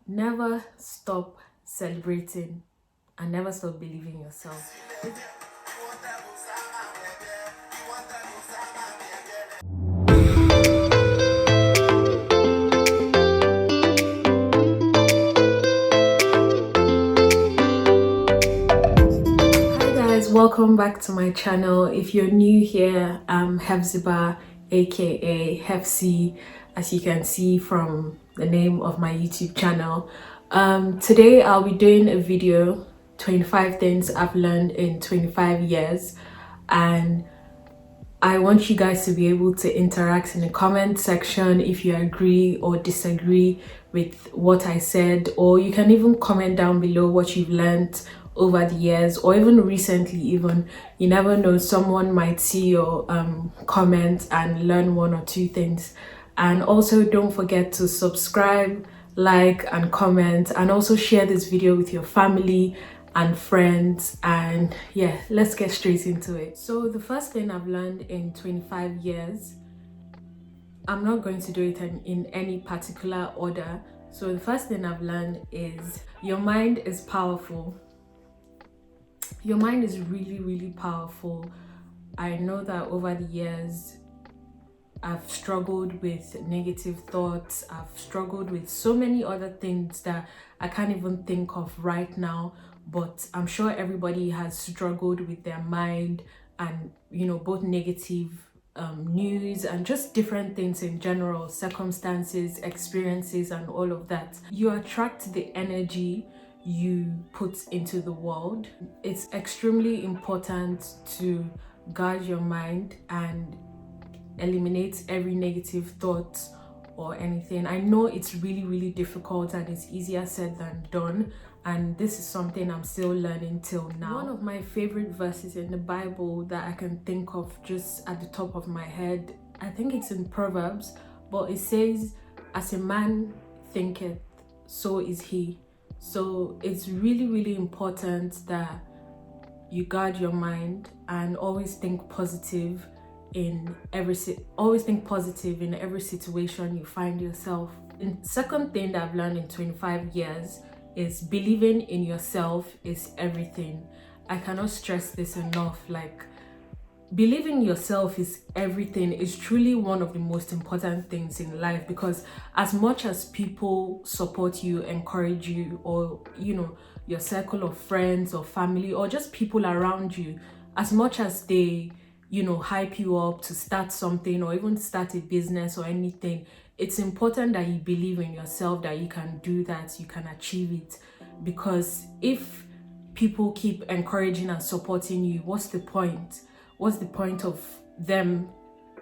Never stop celebrating and never stop believing in yourself. Hi guys, welcome back to my channel. If you're new here, I'm Hefziba, aka Hefsi, as you can see from the name of my YouTube channel. Today I'll be doing a video, 25 things I've learned in 25 years, and I want you guys to be able to interact in the comment section if you agree or disagree with what I said, or you can even comment down below what you've learned over the years, or even recently. Even you never know, someone might see your comment and learn one or two things. And also don't forget to subscribe, like and comment, and also share this video with your family and friends. And yeah, let's get straight into it. So the first thing I've learned in 25 years, I'm not going to do it in any particular order. So the first thing I've learned is your mind is powerful. Your mind is really powerful. I know that over the years I've struggled with negative thoughts. I've struggled with so many other things that I can't even think of right now, but I'm sure everybody has struggled with their mind, and both negative news and just different things in general, circumstances, experiences and all of that. You attract the energy you put into the world. It's extremely important to guard your mind and eliminate every negative thought or anything. I know it's really difficult and it's easier said than done, and this is something I'm still learning till now. One of my favorite verses in the Bible that I can think of just at the top of my head, I think it's in Proverbs, but it says, "As a man thinketh, so is he." So it's really important that you guard your mind and always think positive in every situation you find yourself. The second thing that I've learned in 25 years is believing in yourself is everything. I cannot stress this enough. Like, believing yourself is everything is truly one of the most important things in life, because as much as people support you, encourage you, or your circle of friends or family or just people around you, as much as they hype you up to start something or even start a business or anything, it's important that you believe in yourself, that you can do that, you can achieve it. Because if people keep encouraging and supporting you, what's the point? What's the point of them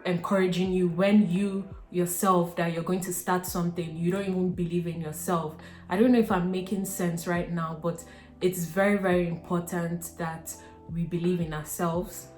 encouraging you when you yourself, that you're going to start something, you don't even believe in yourself? I don't know if I'm making sense right now, but it's very important that we believe in ourselves.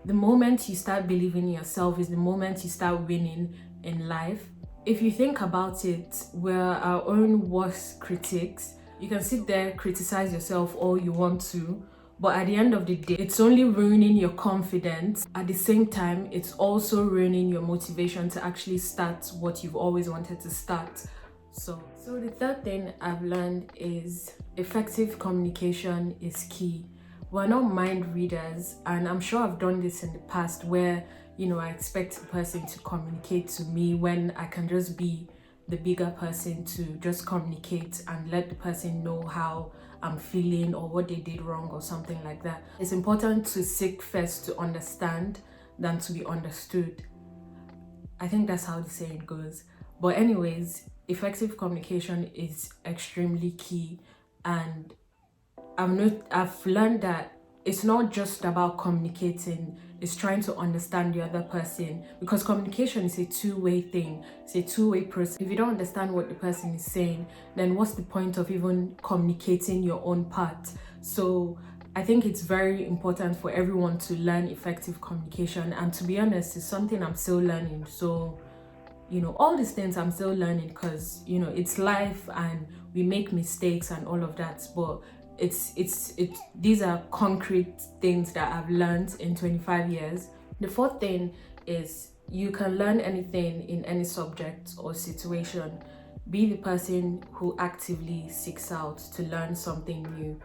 The moment you start believing in yourself is the moment you start winning in life. If you think about it, we're our own worst critics. You can sit there, criticize yourself all you want to, but at the end of the day, it's only ruining your confidence. At the same time, it's also ruining your motivation to actually start what you've always wanted to start. So the third thing I've learned is effective communication is key. We're not mind readers, and I'm sure I've done this in the past where I expect the person to communicate to me when I can just be the bigger person to just communicate and let the person know how I'm feeling or what they did wrong or something like that. It's important to seek first to understand than to be understood. I think that's how the saying goes. But anyways, effective communication is extremely key, and I've learned that it's not just about communicating, it's trying to understand the other person, because communication is a two-way thing. It's a two-way process. If you don't understand what the person is saying, then what's the point of even communicating your own part? So I think it's very important for everyone to learn effective communication, and to be honest, it's something I'm still learning. So all these things I'm still learning, because it's life and we make mistakes and all of that, but these are concrete things that I've learned in 25 years. The fourth thing is you can learn anything in any subject or situation. be the person who actively seeks out to learn something new.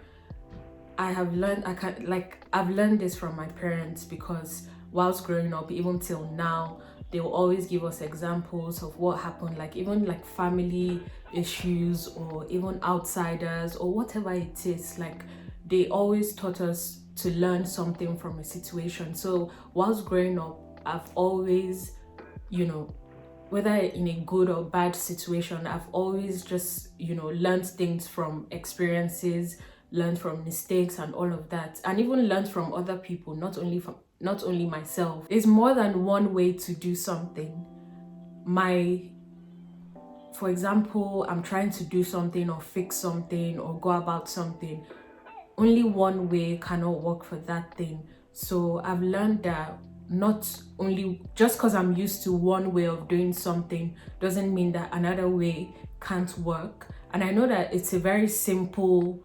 I've learned this from my parents, because whilst growing up, even till now, they will always give us examples of what happened, like even like family issues or even outsiders or whatever it is. Like, they always taught us to learn something from a situation. So whilst growing up, I've always, whether in a good or bad situation, I've always just, learned things from experiences, learned from mistakes and all of that, and even learned from other people, not only myself. There's more than one way to do something. For example, I'm trying to do something or fix something or go about something. Only one way cannot work for that thing. So I've learned that not only just because I'm used to one way of doing something doesn't mean that another way can't work. And I know that it's a very simple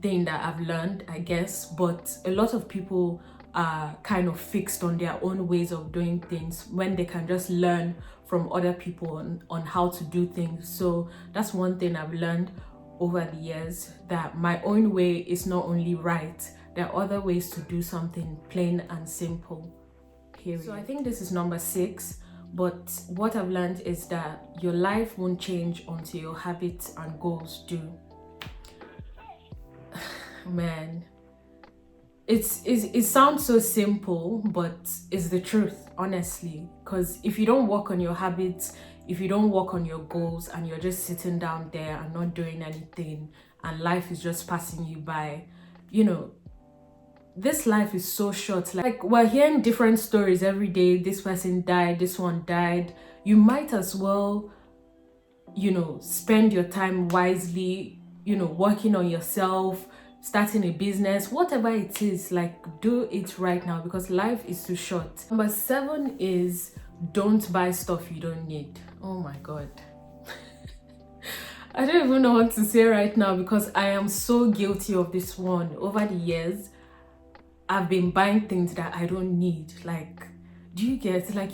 thing that I've learned, I guess, but a lot of people are kind of fixed on their own ways of doing things when they can just learn from other people on how to do things. So that's one thing I've learned over the years, that my own way is not only right, there are other ways to do something, plain and simple, period. So I think this is number 6, but what I've learned is that your life won't change until your habits and goals do. Man, it sounds so simple, but it's the truth, honestly. Because if you don't work on your habits, if you don't work on your goals, and you're just sitting down there and not doing anything, and life is just passing you by, this life is so short. Like, we're hearing different stories every day. This person died, this one died. You might as well, spend your time wisely, working on yourself, starting a business, whatever it is. Like, do it right now, because life is too short. Number 7 is don't buy stuff you don't need. Oh my god. I don't even know what to say right now, because I am so guilty of this one. Over the years, I've been buying things that I don't need. Like, do you get, like,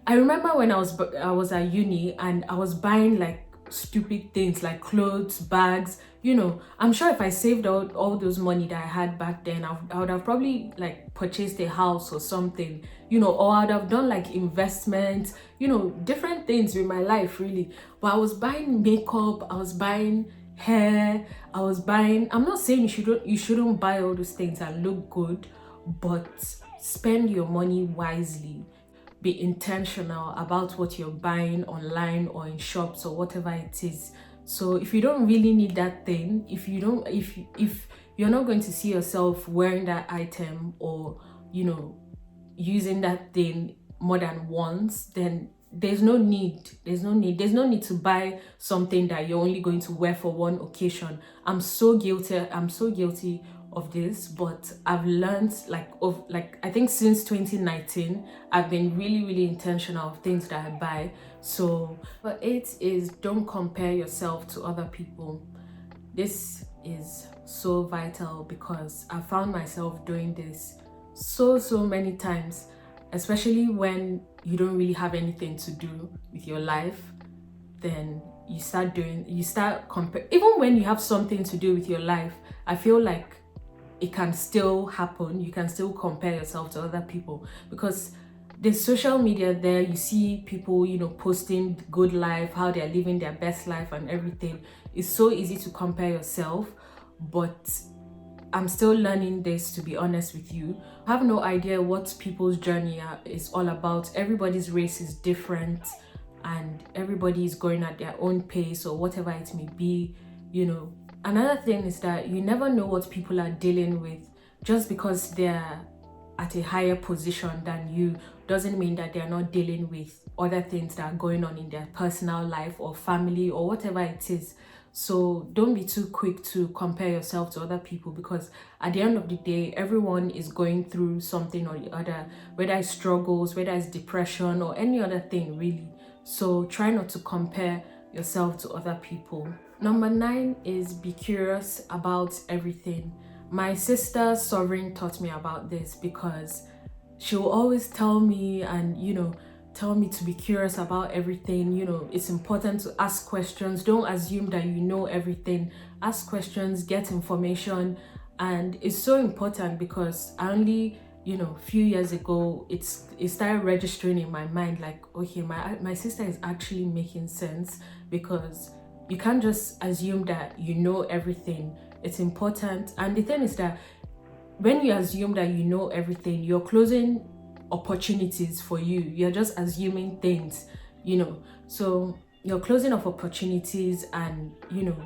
I remember when I was at uni, and I was buying like stupid things like clothes, bags. I'm sure if I saved all those money that I had back then, I would have probably like purchased a house or something, or I would have done like investments, different things with my life, really. But I was buying makeup, I was buying hair, I'm not saying you shouldn't buy all those things and look good, but spend your money wisely. Be intentional about what you're buying online or in shops or whatever it is. So if you don't really need that thing, if you're not going to see yourself wearing that item or using that thing more than once, then there's no need to buy something that you're only going to wear for one occasion. I'm so guilty of this, but I've learned I think since 2019 I've been really intentional of things that I buy. So number 8 is don't compare yourself to other people. This is so vital, because I found myself doing this so many times, especially when you don't really have anything to do with your life. Then you start compare. Even when you have something to do with your life, I feel like it can still happen. You can still compare yourself to other people, because there's social media there. You see people, posting good life, how they're living their best life and everything. It's so easy to compare yourself, but I'm still learning this, to be honest with you. I have no idea what people's journey is all about. Everybody's race is different, and everybody is going at their own pace or whatever it may be. Another thing is that you never know what people are dealing with. Just because they're at a higher position than you doesn't mean that they're not dealing with other things that are going on in their personal life or family or whatever it is. So don't be too quick to compare yourself to other people, because at the end of the day, everyone is going through something or the other, whether it's struggles, whether it's depression or any other thing, really. So try not to compare yourself to other people. Number 9 is be curious about everything. My sister Sovereign taught me about this, because she will always tell me, and tell me to be curious about everything. You know, it's important to ask questions. Don't assume that you know everything. Ask questions, get information. And it's so important because I only, you know, a few years ago, it started registering in my mind like, okay, my sister is actually making sense, because you can't just assume that you know everything. It's important. And the thing is that when you assume that you know everything, you're closing opportunities for you. You're just assuming things, you know. So you're closing off opportunities and, you know,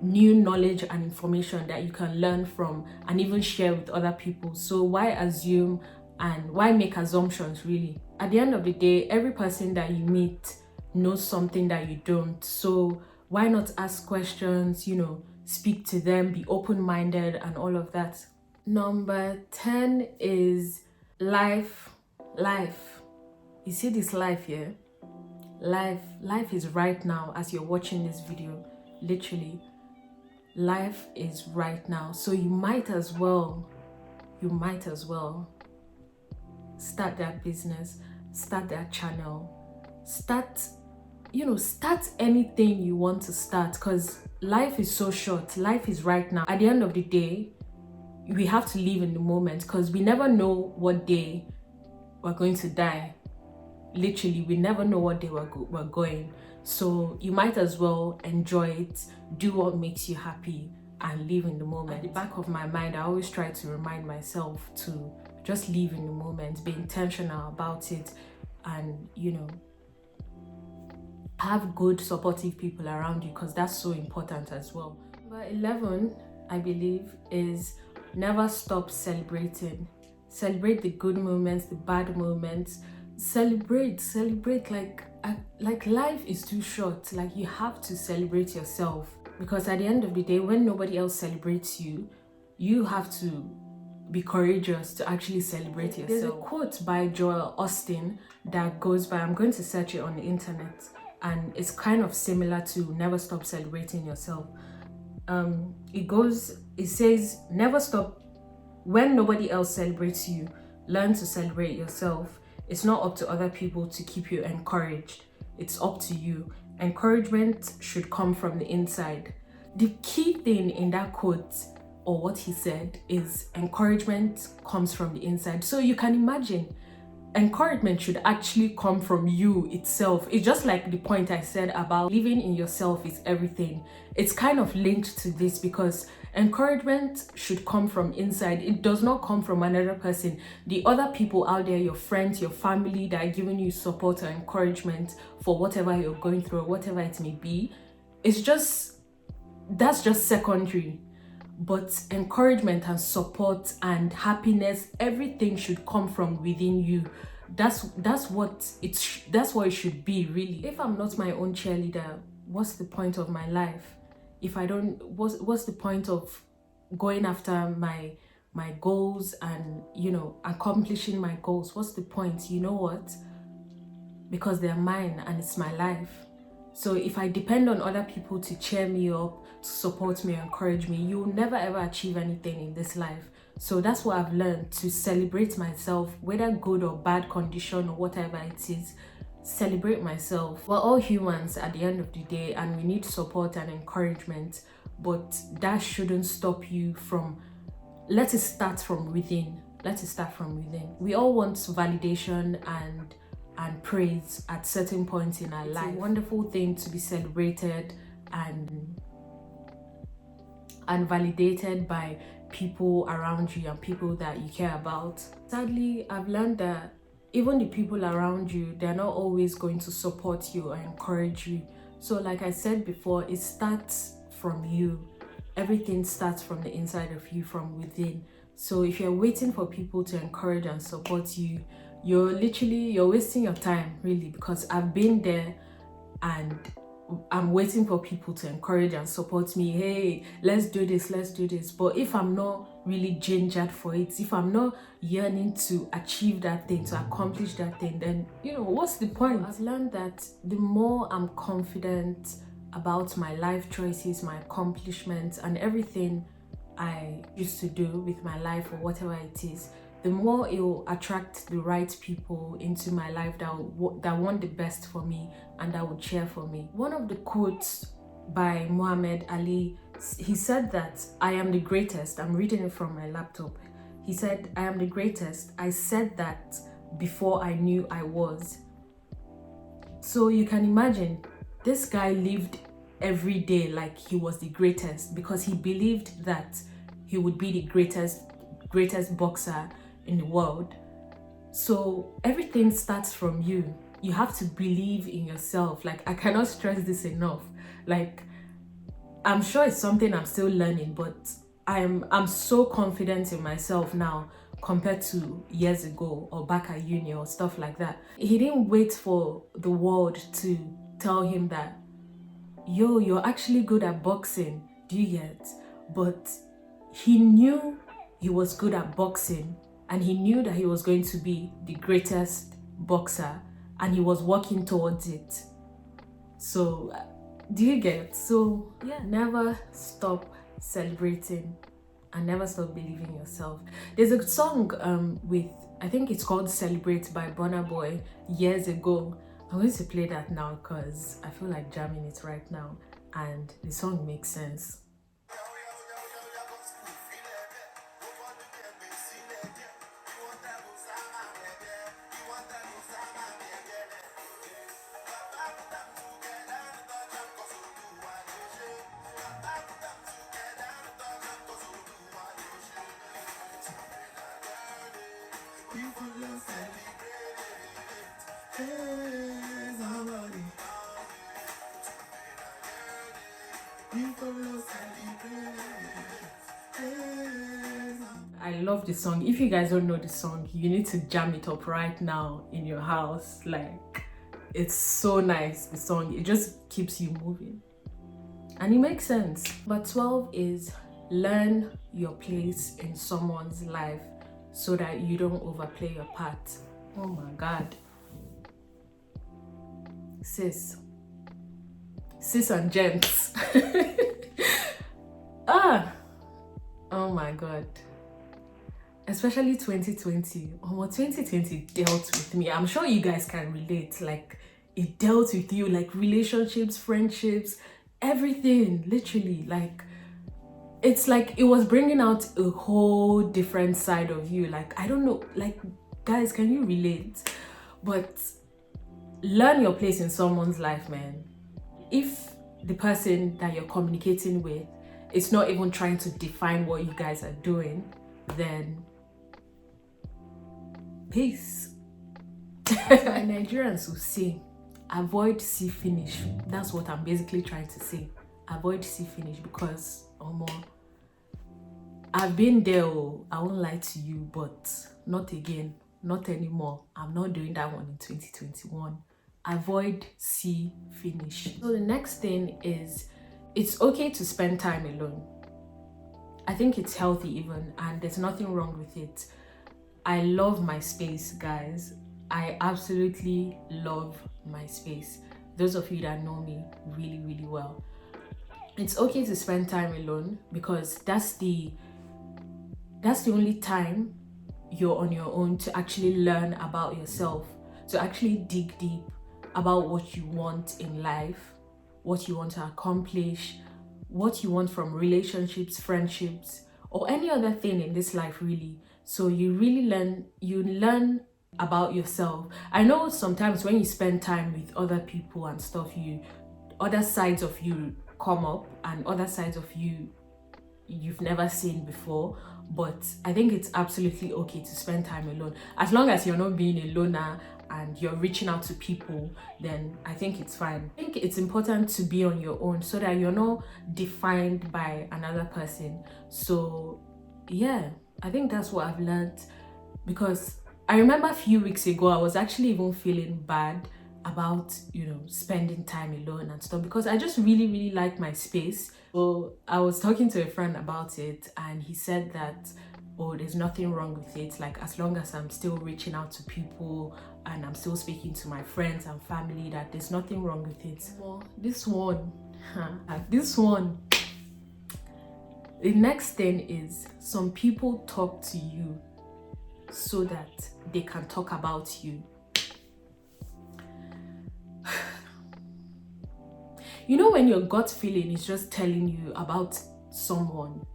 new knowledge and information that you can learn from and even share with other people. So why assume and why make assumptions, really? At the end of the day, every person that you meet knows something that you don't. So why not ask questions, you know, speak to them, be open-minded and all of that. Number 10 is life. You see this life here? Life is right now as you're watching this video. Literally, life is right now. So you might as well start that business, start that channel, start anything you want to start, because life is so short. Life is right now. At the end of the day, we have to live in the moment, because we never know what day we're going to die. Literally, we never know what day we're going. So you might as well enjoy it, do what makes you happy, and live in the moment. At the back of my mind, I always try to remind myself to just live in the moment, be intentional about it, and, you know, have good supportive people around you, because that's so important as well. Number 11, I believe, is never stop celebrating. Celebrate the good moments, the bad moments. Celebrate. Like life is too short. Like, you have to celebrate yourself, because at the end of the day, when nobody else celebrates you, you have to be courageous to actually celebrate yourself. There's a quote by Joel Austin that goes by, I'm going to search it on the internet, and it's kind of similar to never stop celebrating yourself. It says, never stop. When nobody else celebrates you, learn to celebrate yourself. It's not up to other people to keep you encouraged. It's up to you. Encouragement should come from the inside. The key thing in that quote, or what he said, is encouragement comes from the inside. So you can imagine, encouragement should actually come from you itself. It's just like the point I said about living in yourself is everything. It's kind of linked to this, because encouragement should come from inside. It does not come from another person. The other people out there, your friends, your family, that are giving you support or encouragement for whatever you're going through or whatever it may be, that's just secondary. But encouragement and support and happiness, everything should come from within you. That's what it should be, really. If I'm not my own cheerleader, what's the point of my life? If I don't, what's the point of going after my goals and, you know, accomplishing my goals? What's the point? You know what? Because they're mine and it's my life. So if I depend on other people to cheer me up, to support me, encourage me, you'll never ever achieve anything in this life. So that's what I've learned, to celebrate myself, whether good or bad condition or whatever it is. Celebrate myself. We're all humans at the end of the day, and we need support and encouragement, but that shouldn't stop you from, let it start from within. We all want validation and praise at certain points in our life. It's a wonderful thing to be celebrated and validated by people around you and people that you care about. Sadly, I've learned that even the people around you, they're not always going to support you or encourage you. So like I said before, it starts from you. Everything starts from the inside of you, from within. So if you're waiting for people to encourage and support you, you're wasting your time, really, because I've been there and I'm waiting for people to encourage and support me. Hey, let's do this. But if I'm not really gingered for it, if I'm not yearning to achieve that thing, to accomplish that thing, then, you know, what's the point? I've learned that the more I'm confident about my life choices, my accomplishments, and everything I used to do with my life or whatever it is, the more it will attract the right people into my life that want the best for me and that would cheer for me. One of the quotes by Muhammad Ali, he said that I am the greatest. I'm reading it from my laptop. He said, I am the greatest. I said that before I knew I was. So you can imagine, this guy lived every day like he was the greatest because he believed that he would be the greatest boxer in the world. So everything starts from you. You have to believe in yourself. Like, I cannot stress this enough. Like, I'm sure it's something I'm still learning, but I'm so confident in myself now compared to years ago or back at uni or stuff like that. He didn't wait for the world to tell him that, yo, you're actually good at boxing, do you get? But he knew he was good at boxing and he knew that he was going to be the greatest boxer and he was working towards it. So, do you get? So, yeah, never stop celebrating and never stop believing in yourself. There's a song with, I think it's called Celebrate by Burna Boy years ago. I'm going to play that now because I feel like jamming it right now and the song makes sense. I love the song. If you guys don't know the song, you need to jam it up right now in your house. Like, it's so nice, the song. It just keeps you moving and it makes sense. But 12 is learn your place in someone's life so that you don't overplay your part. Oh my God. Sis and gents. Oh my God. Especially 2020. 2020 dealt with me. I'm sure you guys can relate. Like, it dealt with you, like relationships, friendships, everything, literally. Like, it's like it was bringing out a whole different side of you. Like, I don't know, like, guys, can you relate? But learn your place in someone's life, man. If the person that you're communicating with is not even trying to define what you guys are doing, then peace. My Nigerians will say, avoid see finish. That's what I'm basically trying to say. Avoid see finish because I've been there. I won't lie to you, but not again, not anymore. I'm not doing that one in 2021. Avoid see finish. So the next thing is, it's okay to spend time alone. I think it's healthy even, and there's nothing wrong with it. I love my space, guys. I absolutely love my space. Those of you that know me really, really well. It's okay to spend time alone because that's the only time you're on your own to actually learn about yourself, to actually dig deep about what you want in life, what you want to accomplish, what you want from relationships, friendships, or any other thing in this life, really. So you really learn about yourself. I know sometimes when you spend time with other people and stuff, other sides of you come up and other sides of you've never seen before. But I think it's absolutely okay to spend time alone. As long as you're not being a loner and you're reaching out to people, then I think it's fine. I think it's important to be on your own so that you're not defined by another person. So yeah, I think that's what I've learned, because I remember a few weeks ago I was actually even feeling bad about spending time alone and stuff, because I just really, really like my space. So I was talking to a friend about it and he said that, oh, there's nothing wrong with it, like as long as I'm still reaching out to people and I'm still speaking to my friends and family, that there's nothing wrong with it. Well, this one the next thing is, some people talk to you so that they can talk about you. You know, when your gut feeling is just telling you about someone,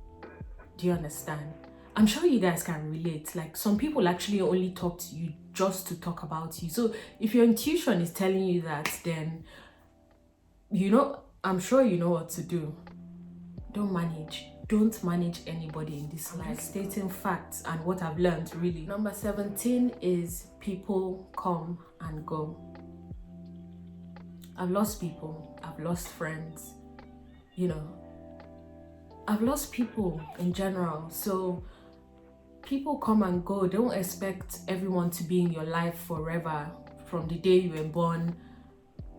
do you understand? I'm sure you guys can relate. Like, some people actually only talk to you just to talk about you. So if your intuition is telling you that, then, you know, I'm sure you know what to do. Don't manage anybody in this life. Stating facts and what I've learned, really. Number 17 is people come and go. I've lost people, I've lost friends, you know, I've lost people in general. So people come and go. Don't expect everyone to be in your life forever, from the day you were born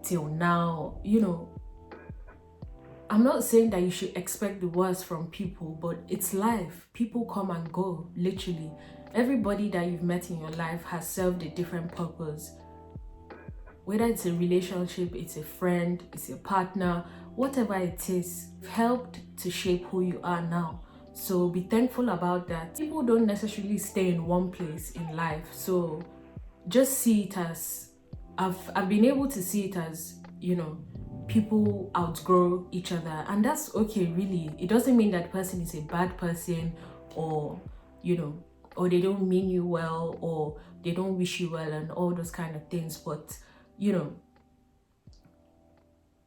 till now. You know, I'm not saying that you should expect the worst from people, but it's life. People come and go, literally. Everybody that you've met in your life has served a different purpose. Whether it's a relationship, it's a friend, it's a partner, whatever it is, helped to shape who you are now. So be thankful about that. People don't necessarily stay in one place in life. So just see it as, I've been able to see it as, you know, people outgrow each other, and that's okay, really. It doesn't mean that person is a bad person, or, you know, or they don't mean you well, or they don't wish you well, and all those kind of things. But, you know,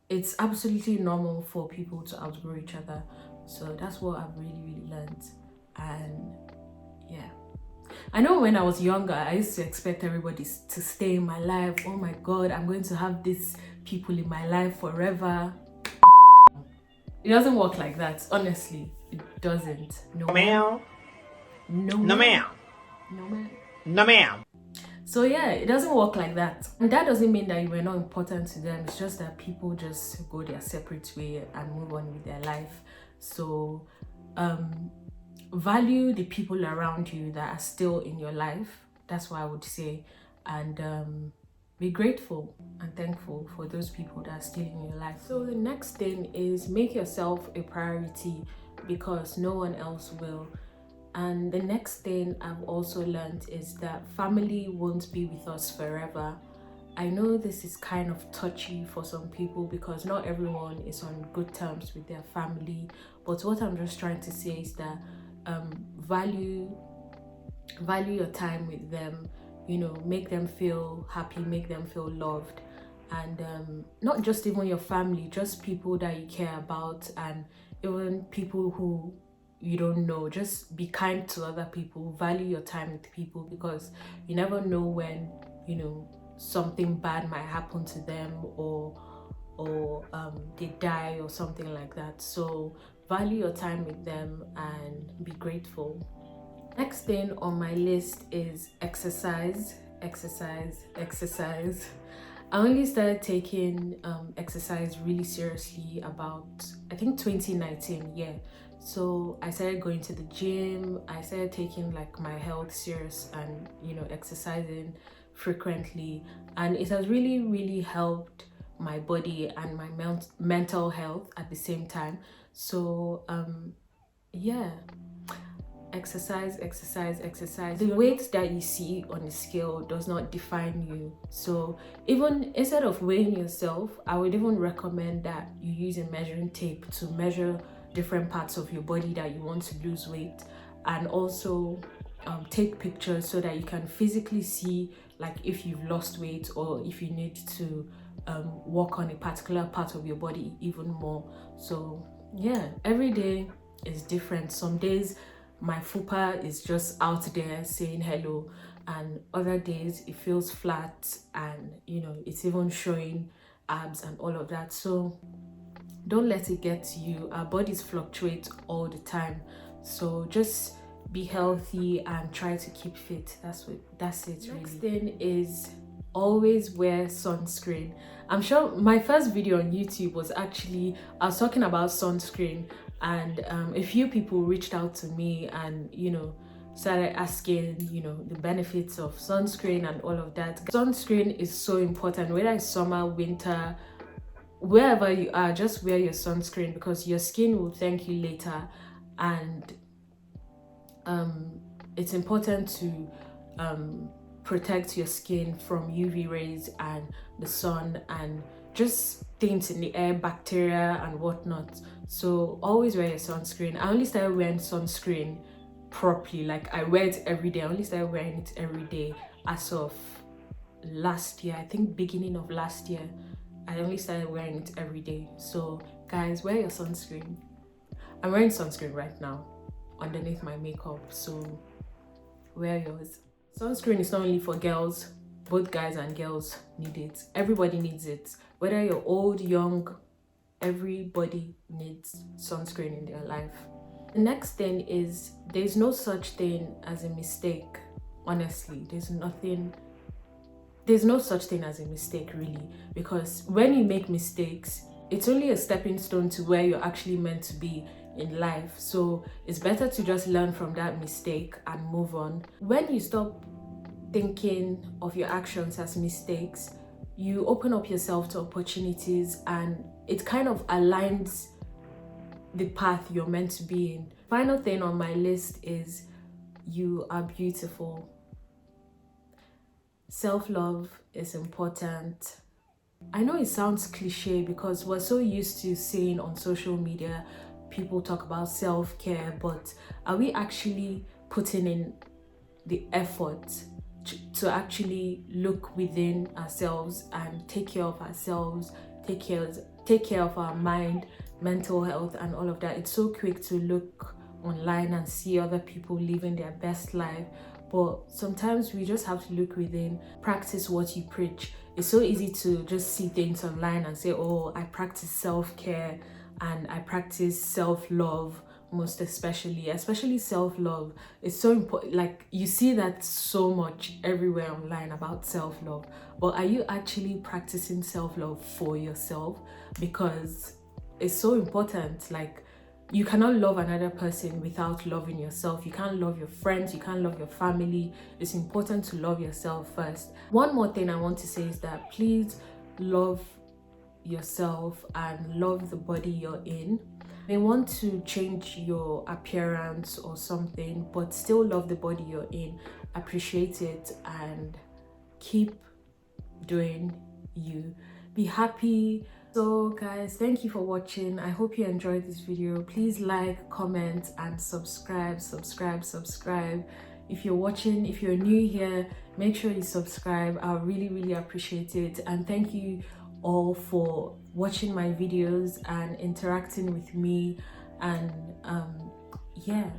it's absolutely normal for people to outgrow each other. So that's what I've really learned. And yeah, I know when I was younger, I used to expect everybody to stay in my life. Oh my God, I'm going to have these people in my life forever. It doesn't work like that. Honestly, it doesn't. No ma'am. No ma'am. No ma'am. No ma'am. So yeah, it doesn't work like that. And that doesn't mean that you were not important to them. It's just that people just go their separate way and move on with their life. So value the people around you that are still in your life. That's what I would say. And be grateful and thankful for those people that are still in your life. So the next thing is make yourself a priority, because no one else will. And the next thing I've also learned is that family won't be with us forever. I know this is kind of touchy for some people because not everyone is on good terms with their family. But what I'm just trying to say is that value your time with them, you know, make them feel happy, make them feel loved. And not just even your family, just people that you care about, and even people who you don't know. Just be kind to other people, value your time with people, because you never know when, you know, something bad might happen to them, or they die or something like that. So value your time with them and be grateful. Next thing on my list is exercise. I only started taking exercise really seriously about, I think, 2019. Yeah, so I started going to the gym. I started taking like my health serious, and, you know, exercising frequently, and it has really helped my body and my mental health at the same time. So yeah, exercise. The weight that you see on the scale does not define you. So even instead of weighing yourself, I would even recommend that you use a measuring tape to measure different parts of your body that you want to lose weight, and also take pictures so that you can physically see, like, if you've lost weight, or if you need to work on a particular part of your body even more. So yeah, every day is different. Some days my fupa is just out there saying hello, and other days it feels flat, and, you know, it's even showing abs and all of that. So don't let it get to you. Our bodies fluctuate all the time, so just be healthy and try to keep fit. That's it. Next thing is always wear sunscreen. I'm sure my first video on YouTube was actually, I was talking about sunscreen, and a few people reached out to me and, you know, started asking, you know, the benefits of sunscreen and all of that. Sunscreen is so important, whether it's summer, winter, wherever you are. Just wear your sunscreen, because your skin will thank you later. And it's important to protect your skin from UV rays and the sun and just things in the air, bacteria and whatnot. So always wear your sunscreen. I only started wearing sunscreen properly, like I wear it every day. I only started wearing it every day as of last year. I think beginning of last year I only started wearing it every day. So guys, wear your sunscreen. I'm wearing sunscreen right now underneath my makeup, so wear yours. Sunscreen is not only for girls, both guys and girls need it. Everybody needs it. Whether you're old, young, everybody needs sunscreen in their life. The next thing is there's no such thing as a mistake. Honestly, there's no such thing as a mistake, really, because when you make mistakes, it's only a stepping stone to where you're actually meant to be in life. So it's better to just learn from that mistake and move on. When you stop thinking of your actions as mistakes, you open up yourself to opportunities, and it kind of aligns the path you're meant to be in. Final thing on my list is you are beautiful. Self-love is important. I know it sounds cliche because we're so used to seeing on social media people talk about self-care, but are we actually putting in the effort to actually look within ourselves and take care of ourselves, take care of our mind, mental health and all of that? It's so quick to look online and see other people living their best life, but sometimes we just have to look within, practice what you preach. It's so easy to just see things online and say, oh, I practice self-care and I practice self-love, most especially self-love. It's so important. Like, you see that so much everywhere online about self-love, but are you actually practicing self-love for yourself? Because it's so important. Like, you cannot love another person without loving yourself. You can't love your friends, you can't love your family. It's important to love yourself first. One more thing I want to say is that please love yourself and love the body you're in. You may want to change your appearance or something, but still love the body you're in, appreciate it, and keep doing you. Be happy. So guys, thank you for watching. I hope you enjoyed this video. Please like, comment and subscribe. If you're new here, make sure you subscribe. I'll really appreciate it. And thank you all for watching my videos and interacting with me, and yeah.